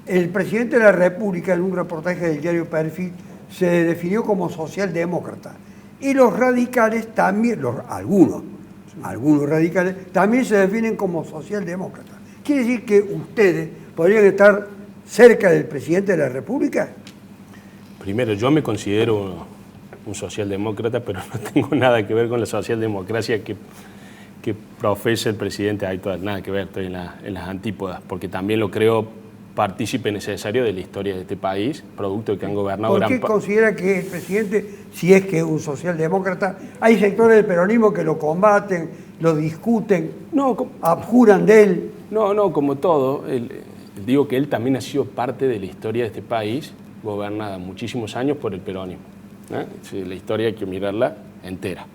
el presidente de la República, en un reportaje del diario Perfil, se definió como socialdemócrata. Y los radicales también, algunos radicales, también se definen como socialdemócratas. ¿Quiere decir que ustedes podrían estar cerca del presidente de la República? Primero, yo me considero un socialdemócrata, pero no tengo nada que ver con la socialdemocracia que profesa el presidente actual. Nada que ver, estoy en las antípodas, porque también lo creo partícipe necesario de la historia de este país, producto de que han gobernado ¿Por qué considera que el presidente, si es que es un socialdemócrata, hay sectores del peronismo que lo combaten, lo discuten, abjuran de él? No, como todo, digo que él también ha sido parte de la historia de este país, gobernada muchísimos años por el peronismo. La historia hay que mirarla entera.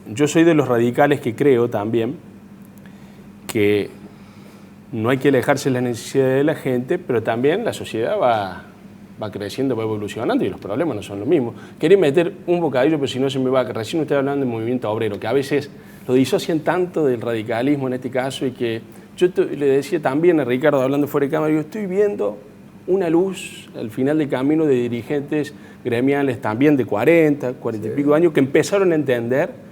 Yo soy de los radicales que creo también que no hay que alejarse de las necesidades de la gente, pero también la sociedad va creciendo, va evolucionando y los problemas no son los mismos. Quería meter un bocadillo, pero si no se me va, que recién usted hablando del movimiento obrero, que a veces lo disocian tanto del radicalismo en este caso y que yo le decía también a Ricardo, hablando fuera de cámara, yo estoy viendo una luz al final del camino de dirigentes gremiales también de 40 y pico años que empezaron a entender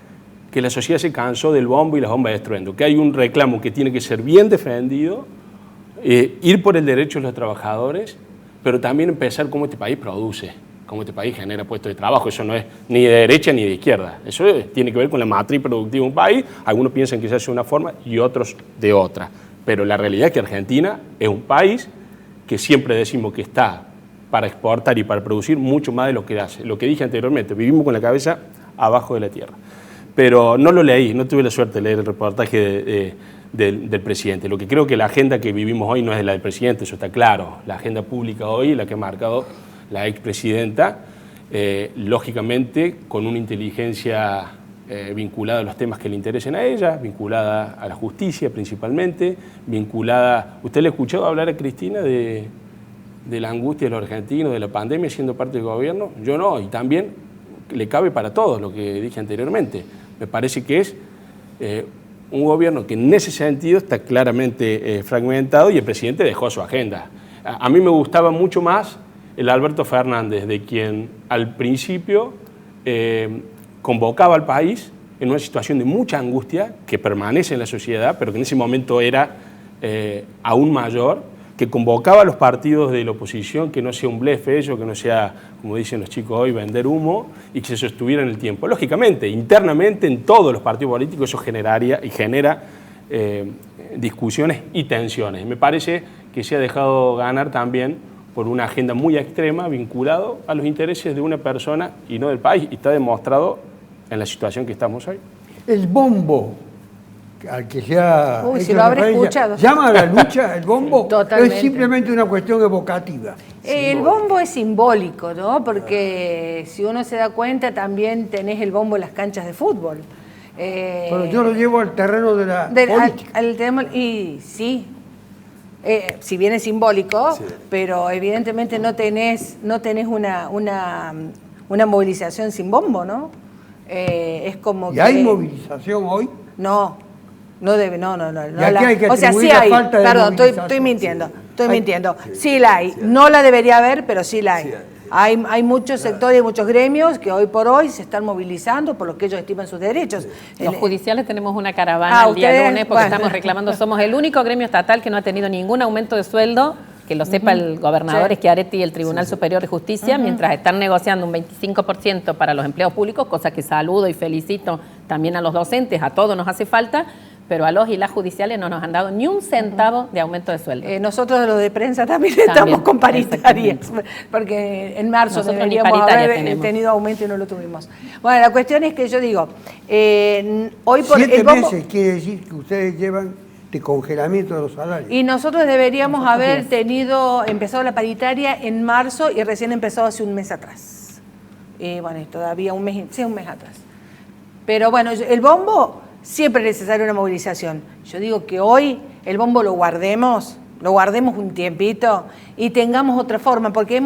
que la sociedad se cansó del bombo y las bombas de estruendo, que hay un reclamo que tiene que ser bien defendido, ir por el derecho de los trabajadores, pero también empezar cómo este país produce, cómo este país genera puestos de trabajo. Eso no es ni de derecha ni de izquierda, eso tiene que ver con la matriz productiva de un país. Algunos piensan que se hace de una forma y otros de otra, pero la realidad es que Argentina es un país que siempre decimos que está para exportar y para producir mucho más de lo que hace. Lo que dije anteriormente, vivimos con la cabeza abajo de la tierra. Pero no lo leí, no tuve la suerte de leer el reportaje del presidente. Lo que creo que la agenda que vivimos hoy no es la del presidente, eso está claro. La agenda pública hoy, la que ha marcado la expresidenta, lógicamente con una inteligencia vinculada a los temas que le interesen a ella, vinculada a la justicia principalmente, vinculada... ¿Usted le ha escuchado hablar a Cristina de la angustia de los argentinos, de la pandemia siendo parte del gobierno? Yo no, y también le cabe para todos lo que dije anteriormente. Me parece que es un gobierno que en ese sentido está claramente fragmentado y el presidente dejó su agenda. A mí me gustaba mucho más el Alberto Fernández, de quien al principio convocaba al país en una situación de mucha angustia que permanece en la sociedad, pero que en ese momento era aún mayor, que convocaba a los partidos de la oposición, que no sea un blefe ello, que no sea, como dicen los chicos hoy, vender humo, y que se sostuviera en el tiempo. Lógicamente, internamente en todos los partidos políticos eso generaría y genera discusiones y tensiones. Me parece que se ha dejado ganar también por una agenda muy extrema vinculado a los intereses de una persona y no del país, y está demostrado en la situación que estamos hoy. El bombo al que se ha si lo habré escuchado. ¿Llama a la lucha el bombo? Totalmente. ¿Es simplemente una cuestión evocativa? El bombo es simbólico, ¿no? Porque si uno se da cuenta, también tenés el bombo en las canchas de fútbol. Pero yo lo llevo al terreno de la política. Y sí, si bien es simbólico, sí, pero evidentemente no tenés una movilización sin bombo, ¿no? Es como ¿Y hay movilización hoy? No debe, no. Hay que o sea, sí hay, perdón, estoy mintiendo. Sí la hay. No la debería haber, pero sí la hay. Hay muchos sectores y muchos gremios que hoy por hoy se están movilizando por lo que ellos estiman sus derechos. Los judiciales tenemos una caravana el día lunes porque estamos reclamando, somos el único gremio estatal que no ha tenido ningún aumento de sueldo, que lo sepa el gobernador Schiaretti y el Tribunal Superior de Justicia, mientras están negociando un 25% para los empleados públicos, cosa que saludo y felicito también a los docentes, a todos nos hace falta, pero a los y las judiciales no nos han dado ni un centavo de aumento de sueldo. Nosotros los de prensa también estamos con paritarias, porque en marzo deberíamos haber tenido aumento y no lo tuvimos. Bueno, la cuestión es que yo digo, hoy por 7 meses quiere decir que ustedes llevan de congelamiento de los salarios. Y nosotros deberíamos haber empezado la paritaria en marzo y recién empezó hace un mes atrás. Y bueno, todavía un mes atrás. Pero bueno, el bombo siempre es necesaria una movilización. Yo digo que hoy el bombo lo guardemos un tiempito y tengamos otra forma, porque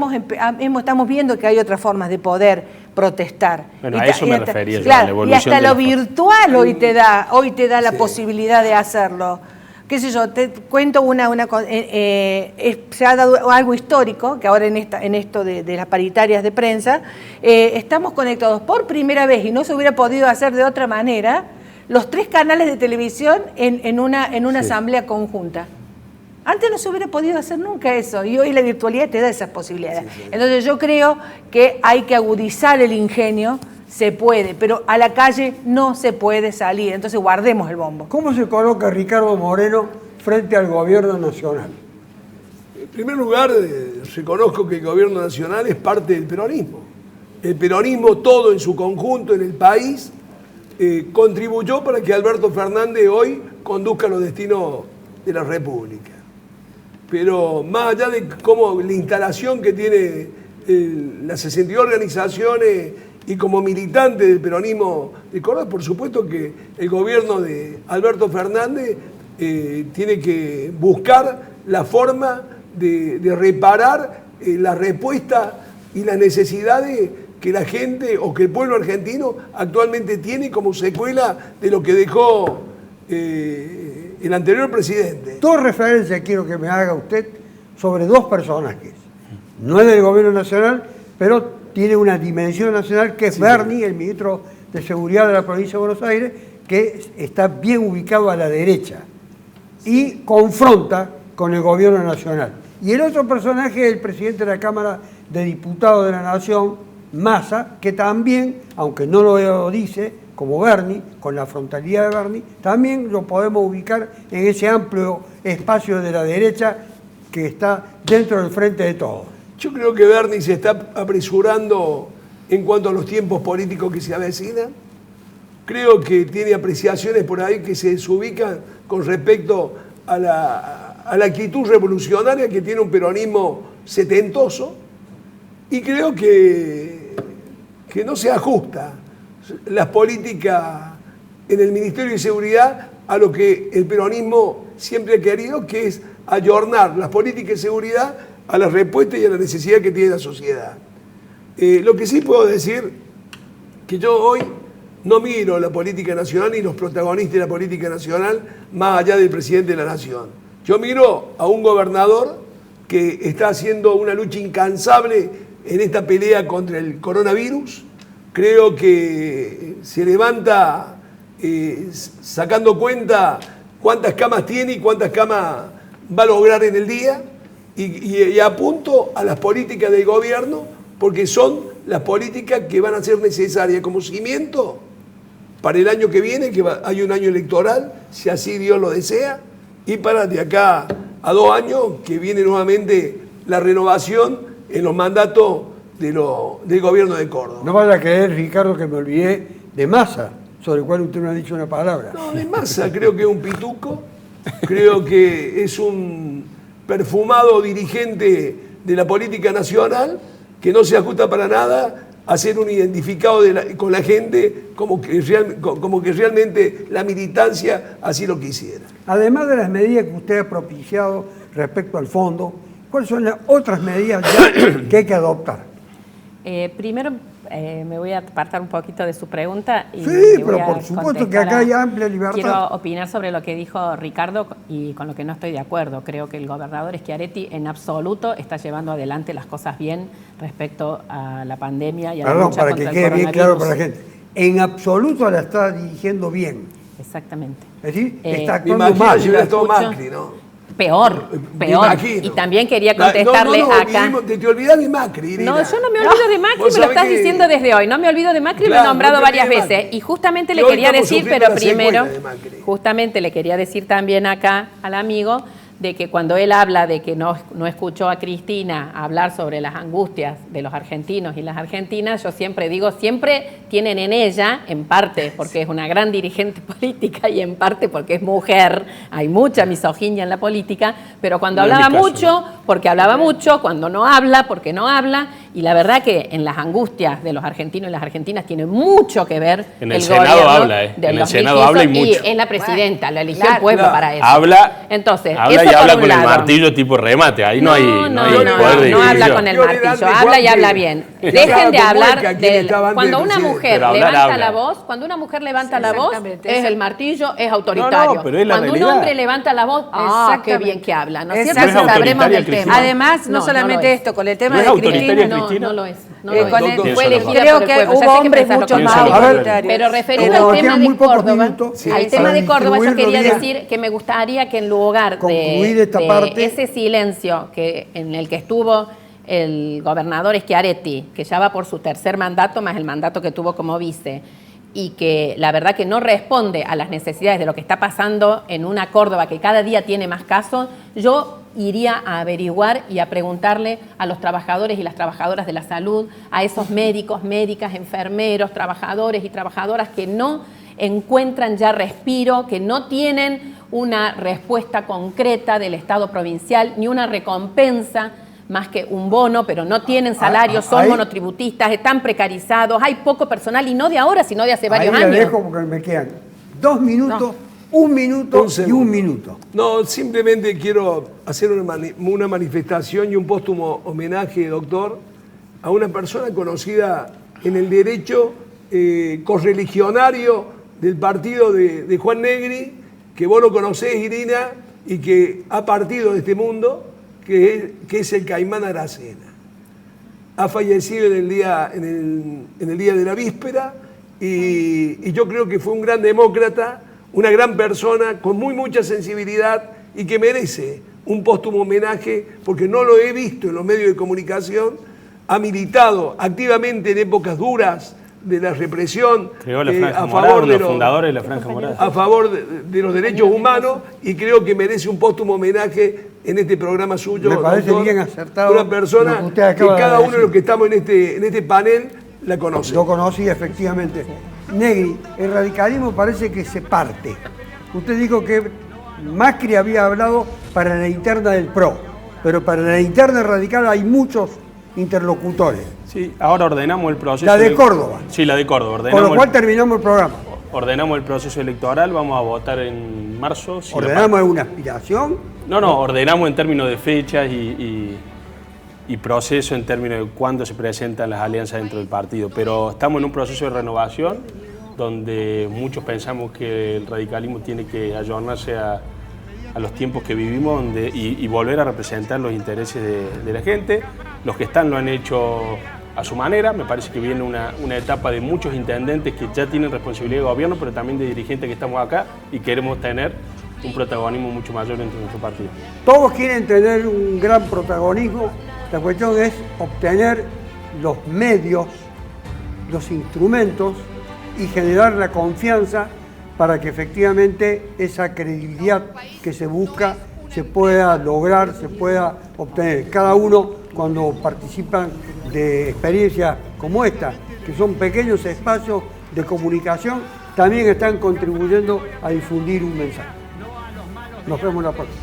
estamos viendo que hay otras formas de poder protestar. Bueno, a eso me refería. Claro, y hasta lo virtual hoy te da la posibilidad de hacerlo. Qué sé yo, te cuento se ha dado algo histórico, que ahora en esto de las paritarias de prensa, estamos conectados por primera vez, y no se hubiera podido hacer de otra manera, los 3 canales de televisión en una asamblea conjunta. Antes no se hubiera podido hacer nunca eso, y hoy la virtualidad te da esas posibilidades. Entonces yo creo que hay que agudizar el ingenio. Se puede, pero a la calle no se puede salir, entonces guardemos el bombo. ¿Cómo se coloca Ricardo Moreno frente al gobierno nacional? En primer lugar, reconozco que el gobierno nacional es parte del peronismo. El peronismo todo en su conjunto en el país contribuyó para que Alberto Fernández hoy conduzca los destinos de la República. Pero más allá de cómo la instalación que tiene las 62 organizaciones y como militante del peronismo de Córdoba, por supuesto que el gobierno de Alberto Fernández tiene que buscar la forma de reparar la respuesta y las necesidades que la gente o que el pueblo argentino actualmente tiene como secuela de lo que dejó el anterior presidente. Dos referencias quiero que me haga usted sobre dos personajes. No es del gobierno nacional, pero tiene una dimensión nacional, que es Berni, el ministro de Seguridad de la provincia de Buenos Aires, que está bien ubicado a la derecha y confronta con el gobierno nacional. Y el otro personaje es el presidente de la Cámara de Diputados de la Nación, Massa, que también, aunque no lo dice, como Berni, con la frontalidad de Berni, también lo podemos ubicar en ese amplio espacio de la derecha que está dentro del frente de todos. Yo creo que Berni se está apresurando en cuanto a los tiempos políticos que se avecinan. Creo que tiene apreciaciones por ahí que se desubican con respecto a la actitud revolucionaria que tiene un peronismo setentoso, y creo que no se ajusta las políticas en el Ministerio de Seguridad a lo que el peronismo siempre ha querido, que es ayornar las políticas de seguridad a las respuestas y a la necesidad que tiene la sociedad. Lo que sí puedo decir, que yo hoy no miro la política nacional ni los protagonistas de la política nacional más allá del presidente de la nación. Yo miro a un gobernador que está haciendo una lucha incansable en esta pelea contra el coronavirus. Creo que se levanta sacando cuenta cuántas camas tiene y cuántas camas va a lograr en el día, y apunto a las políticas del gobierno, porque son las políticas que van a ser necesarias como cimiento para el año que viene, que hay un año electoral, si así Dios lo desea, y para de acá a 2 años, que viene nuevamente la renovación en los mandatos del gobierno de Córdoba. No vaya a creer, Ricardo, que me olvidé de Massa, sobre el cual usted no ha dicho una palabra. No, de Massa creo que es un pituco, creo que es un perfumado dirigente de la política nacional que no se ajusta para nada a ser un identificado con la gente como que realmente la militancia así lo quisiera. Además de las medidas que usted ha propiciado respecto al fondo, ¿cuáles son las otras medidas ya que hay que adoptar? Primero me voy a apartar un poquito de su pregunta. Y Sí, me pero voy a por supuesto que contestar acá hay amplia libertad. Quiero opinar sobre lo que dijo Ricardo y con lo que no estoy de acuerdo. Creo que el gobernador Schiaretti en absoluto está llevando adelante las cosas bien respecto a la pandemia y a la lucha para contra que el quede bien claro para la coronavirus. gente. En absoluto la está dirigiendo bien. Exactamente. Es decir, está Me actuando imagino mal. si hubiera estado escucho. Macri, ¿no? Peor. Me Y imagino. también quería contestarle acá. Te olvidás de Macri, Irina. No, yo no me olvido de Macri, Vos me lo sabés estás que- diciendo desde hoy. No me olvido de Macri, lo Claro, he nombrado no te varias olvides de veces. Macri. Y justamente Y le hoy quería estamos decir, sufriendo pero la secuela primero, de Macri. justamente le quería decir también acá al amigo de que cuando él habla de que no escuchó a Cristina hablar sobre las angustias de los argentinos y las argentinas, yo siempre digo, siempre tienen en ella, en parte porque es una gran dirigente política y en parte porque es mujer, hay mucha misoginia en la política, pero cuando No es hablaba mi caso, mucho, porque hablaba mucho, cuando no habla, porque no habla, y la verdad que en las angustias de los argentinos y las argentinas tiene mucho que ver En el gobierno Senado habla, de en el los Senado habla y ministros, mucho. es la presidenta, la eligió Claro, el pueblo claro. para eso. Habla, Entonces, habla eso y habla por un con el lado. martillo tipo remate. Ahí no hay poder de no discusión. habla con el Yo le martillo, dante habla y Juan habla que- bien. que Dejen estaba de con hablar Mueca, quien de estaba antes cuando del una presidente. mujer Pero hablar, levanta habla. la voz, cuando una mujer levanta Sí, la voz, exactamente, es eso. el martillo, es autoritario. No, pero es la cuando un realidad. hombre levanta la voz, qué Exactamente. bien que habla, ¿no es cierto? Exactamente. Sabremos del Autoritaria, tema. Además, no solamente lo es. esto, con el tema ¿No es de autoritaria, Cristina, Cristina? No lo es. No con lo es. el- Doctor, Fue elegida creo por el que pueblo. Ya hubo sé que hombres pensás lo mucho que más piensa lo autoritarios. Pero referido Como al nos tema quedan de muy pocos Córdoba, minutos, al para tema de Córdoba yo distribuirlo quería bien. decir que me gustaría que en lugar Concluir de, esta de parte. ese silencio en el que estuvo el gobernador Schiaretti, que ya va por su tercer mandato, más el mandato que tuvo como vice, y que la verdad que no responde a las necesidades de lo que está pasando en una Córdoba que cada día tiene más casos, yo iría a averiguar y a preguntarle a los trabajadores y las trabajadoras de la salud, a esos médicos, médicas, enfermeros, trabajadores y trabajadoras que no encuentran ya respiro, que no tienen una respuesta concreta del Estado provincial ni una recompensa más que un bono, pero no tienen salarios, son monotributistas, están precarizados, hay poco personal y no de ahora, sino de hace varios años. Ahí le dejo porque me quedan 2 minutos, 1 minuto y 1 minuto. No, simplemente quiero hacer una manifestación y un póstumo homenaje, doctor, a una persona conocida en el derecho correligionario del partido de Juan Negri, que vos lo conocés, Irina, y que ha partido de este mundo, que es el Caimán Aracena. Ha fallecido en el día de la víspera y yo creo que fue un gran demócrata, una gran persona con mucha sensibilidad y que merece un póstumo homenaje porque no lo he visto en los medios de comunicación. Ha militado activamente en épocas duras de la represión Creó la Franja a Morada, favor uno de los fundadores de la Franja Morada. a favor de los derechos humanos y creo que merece un póstumo homenaje en este programa suyo. Me parece doctor, bien acertado una persona lo que usted que acaba de cada uno de decir. los que estamos en este panel la conoce. Lo conocí efectivamente. Negri, el radicalismo parece que se parte. Usted dijo que Macri había hablado para la interna del PRO, pero para la interna radical hay muchos interlocutores. Sí, ahora ordenamos el proceso. La de Córdoba. Sí, la de Córdoba. Con lo cual terminamos el programa. Ordenamos el proceso electoral, vamos a votar en marzo. Si ¿Ordenamos una aspiración? No, ordenamos en términos de fechas y proceso en términos de cuándo se presentan las alianzas dentro del partido. Pero estamos en un proceso de renovación donde muchos pensamos que el radicalismo tiene que ayornarse a los tiempos que vivimos y volver a representar los intereses de la gente. Los que están lo han hecho a su manera. Me parece que viene una etapa de muchos intendentes que ya tienen responsabilidad de gobierno, pero también de dirigentes que estamos acá y queremos tener un protagonismo mucho mayor dentro de nuestro partido. Todos quieren tener un gran protagonismo. La cuestión es obtener los medios, los instrumentos y generar la confianza para que efectivamente esa credibilidad que se busca se pueda lograr, se pueda obtener. Cada uno, cuando participan de experiencias como esta, que son pequeños espacios de comunicación, también están contribuyendo a difundir un mensaje. Nos vemos la próxima.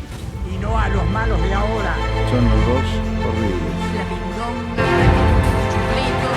Y no a los malos de ahora. Son los dos horribles. La milonga, el chuflito.